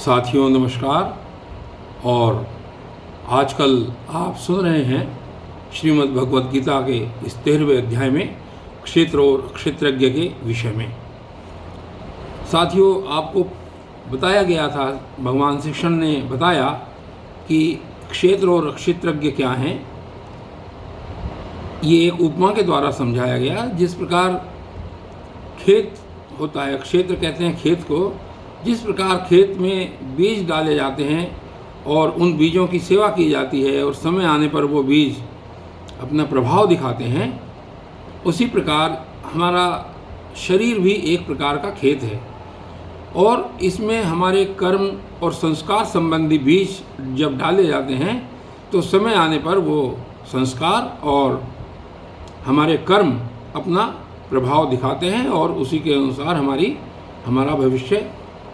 साथियों नमस्कार। और आजकल आप सुन रहे हैं श्रीमद् भगवद गीता के इस 13वें अध्याय में क्षेत्र और क्षेत्रज्ञ के विषय में। साथियों, आपको बताया गया था, भगवान श्री कृष्ण ने बताया कि क्षेत्र और क्षेत्रज्ञ क्या हैं। ये एक उपमा के द्वारा समझाया गया। जिस प्रकार खेत होता है, क्षेत्र कहते हैं खेत को, जिस प्रकार खेत में बीज डाले जाते हैं और उन बीजों की सेवा की जाती है और समय आने पर वो बीज अपना प्रभाव दिखाते हैं, उसी प्रकार हमारा शरीर भी एक प्रकार का खेत है। और इसमें हमारे कर्म और संस्कार संबंधी बीज जब डाले जाते हैं तो समय आने पर वो संस्कार और हमारे कर्म अपना प्रभाव दिखाते हैं और उसी के अनुसार हमारा भविष्य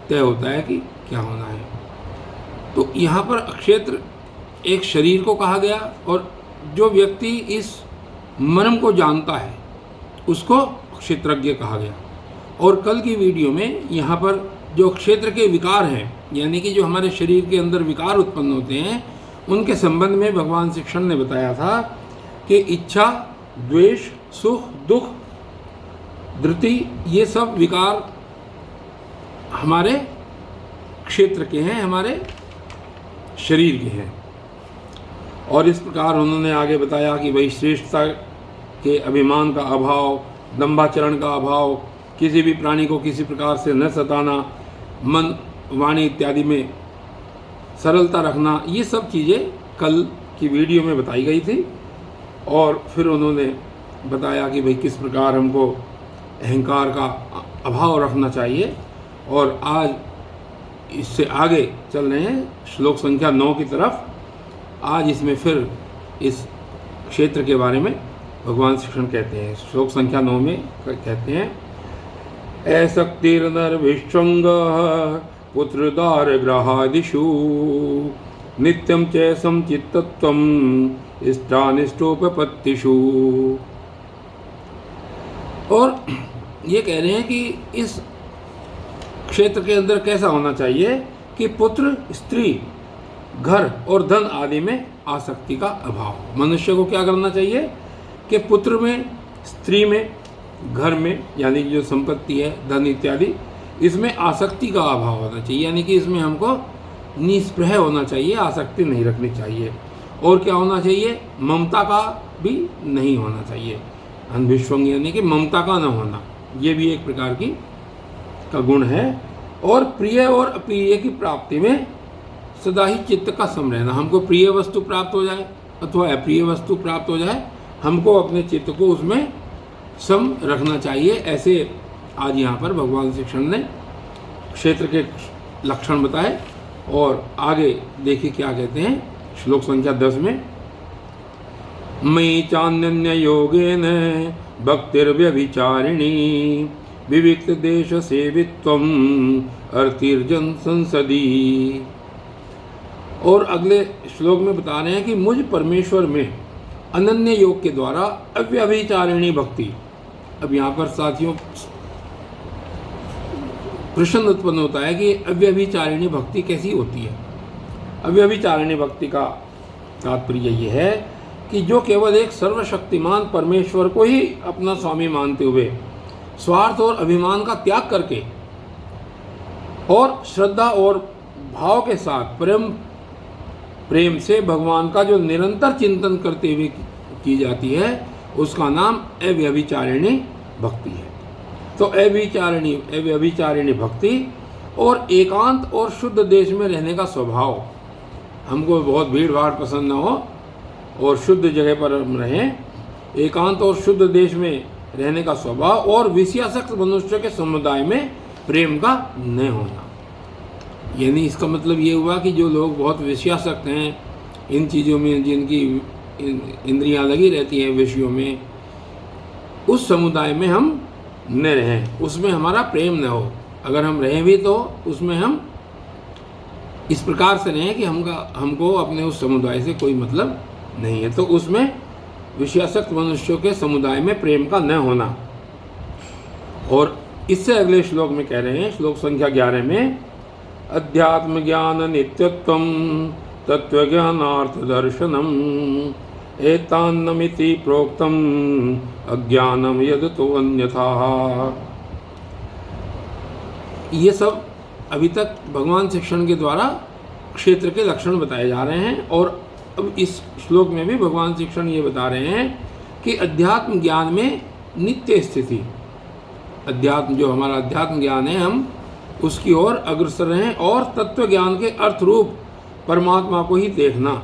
तय होता है कि क्या होना है। तो यहाँ पर क्षेत्र एक शरीर को कहा गया और जो व्यक्ति इस मर्म को जानता है उसको क्षेत्रज्ञ कहा गया। और कल की वीडियो में यहाँ पर जो क्षेत्र के विकार हैं, यानी कि जो हमारे शरीर के अंदर विकार उत्पन्न होते हैं, उनके संबंध में भगवान श्री कृष्ण ने बताया था कि इच्छा, द्वेष, सुख, दुख, धृति, ये सब विकार हमारे क्षेत्र के हैं, हमारे शरीर के हैं। और इस प्रकार उन्होंने आगे बताया कि भाई श्रेष्ठता के अभिमान का अभाव, दंभाचरण का अभाव, किसी भी प्राणी को किसी प्रकार से न सताना, मन, वाणी इत्यादि में सरलता रखना, ये सब चीज़ें कल की वीडियो में बताई गई थी। और फिर उन्होंने बताया कि भाई किस प्रकार हमको अहंकार का अभाव रखना चाहिए। और आज इससे आगे चल रहे हैं श्लोक संख्या 9 की तरफ। आज इसमें फिर इस क्षेत्र के बारे में भगवान श्री कृष्ण कहते हैं। श्लोक संख्या 9 में कहते हैं, अशक्तिर्नरभिष्वंग पुत्रदार ग्रहादिषु नित्यं च संचित्तत्वं इष्टानिष्टोपपत्तिषु। और ये कह रहे हैं कि इस क्षेत्र के अंदर कैसा होना चाहिए कि पुत्र, स्त्री, घर और धन आदि में आसक्ति का अभाव। मनुष्य को क्या करना चाहिए कि पुत्र में, स्त्री में, घर में, यानी कि जो संपत्ति है, धन इत्यादि, इसमें आसक्ति का अभाव होना चाहिए। यानी कि इसमें हमको निस्पृह होना चाहिए, आसक्ति नहीं रखनी चाहिए। और क्या होना चाहिए, ममता का भी नहीं होना चाहिए। अनभिष्वंग यानी कि ममता का न होना, ये भी एक प्रकार की का गुण है। और प्रिय और अप्रिय की प्राप्ति में सदा ही चित्त का सम रहना। हमको प्रिय वस्तु प्राप्त हो जाए अथवा अप्रिय वस्तु प्राप्त हो जाए, हमको अपने चित्त को उसमें सम रखना चाहिए। ऐसे आज यहाँ पर भगवान श्री कृष्ण ने क्षेत्र के लक्षण बताए। और आगे देखिए क्या कहते हैं श्लोक संख्या 10 में, मयि चान्यन्य योगेन भक्तिर्व्यभिचारिणी विविक्त देश सेवित्वम अर्तिर्जन संसदी। और अगले श्लोक में बता रहे हैं कि मुझ परमेश्वर में अनन्य योग के द्वारा अव्यभिचारिणी भक्ति। अब यहाँ पर साथियों प्रश्न उत्पन्न होता है कि अव्यभिचारिणी भक्ति कैसी होती है। अव्यभिचारिणी भक्ति का तात्पर्य ये है कि जो केवल एक सर्वशक्तिमान परमेश्वर को ही अपना स्वामी मानते हुए स्वार्थ और अभिमान का त्याग करके और श्रद्धा और भाव के साथ प्रेम से भगवान का जो निरंतर चिंतन करते हुए की जाती है, उसका नाम अव्यभिचारिणी भक्ति है। तो अव्यभिचारिणी भक्ति और एकांत और शुद्ध देश में रहने का स्वभाव, हमको बहुत भीड़ भाड़ पसंद न हो और शुद्ध जगह पर हम रहें, एकांत और शुद्ध देश में रहने का स्वभाव, और विषयासक्त मनुष्य के समुदाय में प्रेम का न होना। यानी इसका मतलब ये हुआ कि जो लोग बहुत विषयासक्त हैं इन चीज़ों में, जिनकी इंद्रियां लगी रहती हैं विषयों में, उस समुदाय में हम न रहें, उसमें हमारा प्रेम न हो। अगर हम रहें भी तो उसमें हम इस प्रकार से रहें कि हमको अपने उस समुदाय से कोई मतलब नहीं है। तो उसमें विषयासक्त मनुष्यों के समुदाय में प्रेम का न होना। और इससे अगले श्लोक में कह रहे हैं, श्लोक संख्या 11 में, अध्यात्म ज्ञान नित्यत्वं तत्वज्ञानार्थ दर्शनम् एतान्नमिति प्रोक्तम् अज्ञानम यदतो अन्यथा। ये सब अभी तक भगवान शिक्षण के द्वारा क्षेत्र के लक्षण बताए जा रहे हैं। और अब इस श्लोक में भी भगवान शिक्षण ये बता रहे हैं कि अध्यात्म ज्ञान में नित्य स्थिति, अध्यात्म जो हमारा अध्यात्म ज्ञान है, हम उसकी ओर अग्रसर रहें और तत्व ज्ञान के अर्थ रूप परमात्मा को ही देखना,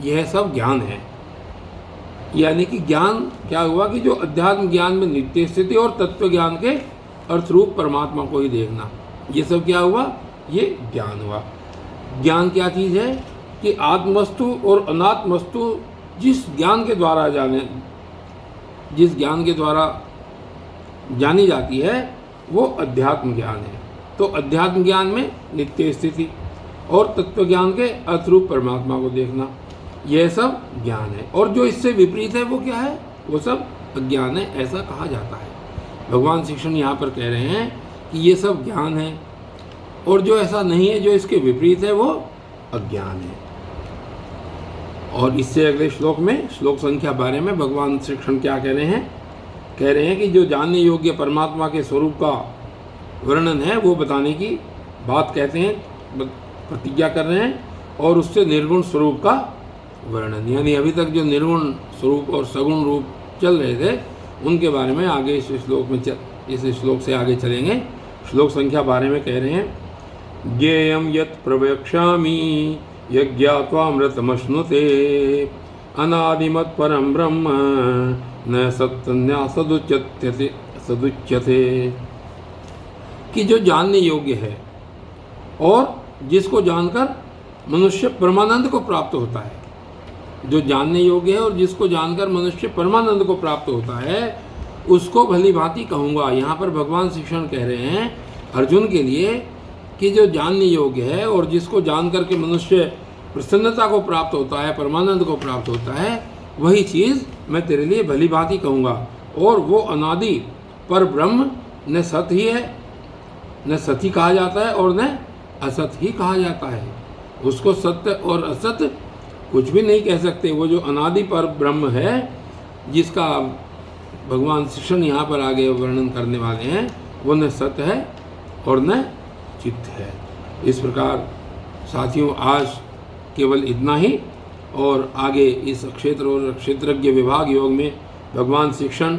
यह सब ज्ञान है। यानी कि ज्ञान क्या हुआ कि जो अध्यात्म ज्ञान में नित्य स्थिति और तत्व ज्ञान के अर्थ रूप परमात्मा को ही देखना, ये सब क्या हुआ, ये ज्ञान हुआ। ज्ञान क्या चीज़ है कि आत्मवस्तु और अनात्म वस्तु जिस ज्ञान के द्वारा जानी जाती है वो अध्यात्म ज्ञान है। तो अध्यात्म ज्ञान में नित्य स्थिति और तत्व ज्ञान के अर्थरूप परमात्मा को देखना, यह सब ज्ञान है। और जो इससे विपरीत है वो क्या है, वो सब अज्ञान है, ऐसा कहा जाता है। भगवान शिक्षण यहाँ पर कह रहे हैं कि ये सब ज्ञान है और जो ऐसा नहीं है, जो इसके विपरीत है, वो अज्ञान है। और इससे अगले श्लोक में, श्लोक संख्या 12 में भगवान शिक्षण क्या कह रहे हैं, कह रहे हैं कि जो जानने योग्य परमात्मा के स्वरूप का वर्णन है वो बताने की बात कहते हैं, प्रतिज्ञा कर रहे हैं। और उससे निर्गुण स्वरूप का वर्णन, यानी अभी तक जो निर्गुण स्वरूप और सगुण रूप चल रहे थे उनके बारे में आगे इस श्लोक से आगे चलेंगे। श्लोक संख्या 12 में कह रहे हैं, ज्ञेयं यत् प्रवक्ष्यामि यज्ञात्वामृतमश्नुते अनादिमत् परं ब्रह्म न सत्तन्या सदुच्यते। कि जो जानने योग्य है और जिसको जानकर मनुष्य परमानंद को प्राप्त होता है, जो जानने योग्य है और जिसको जानकर मनुष्य परमानंद को प्राप्त होता है, उसको भली भांति कहूँगा। यहाँ पर भगवान शिक्षण कह रहे हैं अर्जुन के लिए कि जो जानने योग्य है और जिसको जानकर के मनुष्य प्रसन्नता को प्राप्त होता है, परमानंद को प्राप्त होता है, वही चीज़ मैं तेरे लिए भली भांति कहूँगा। और वो अनादि पर ब्रह्म न सत ही है, न सत ही कहा जाता है और न असत ही कहा जाता है। उसको सत्य और असत कुछ भी नहीं कह सकते। वो जो अनादि पर ब्रह्म है, जिसका भगवान शिक्षण यहाँ पर आगे वर्णन करने वाले हैं, वो न सत्य है और न चित्त है। इस प्रकार साथियों, आज केवल इतना ही, और आगे इस क्षेत्र और क्षेत्रज्ञ विभाग योग में भगवान शिक्षण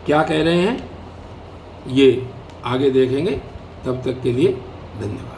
क्या कह रहे हैं ये आगे देखेंगे। तब तक के लिए धन्यवाद।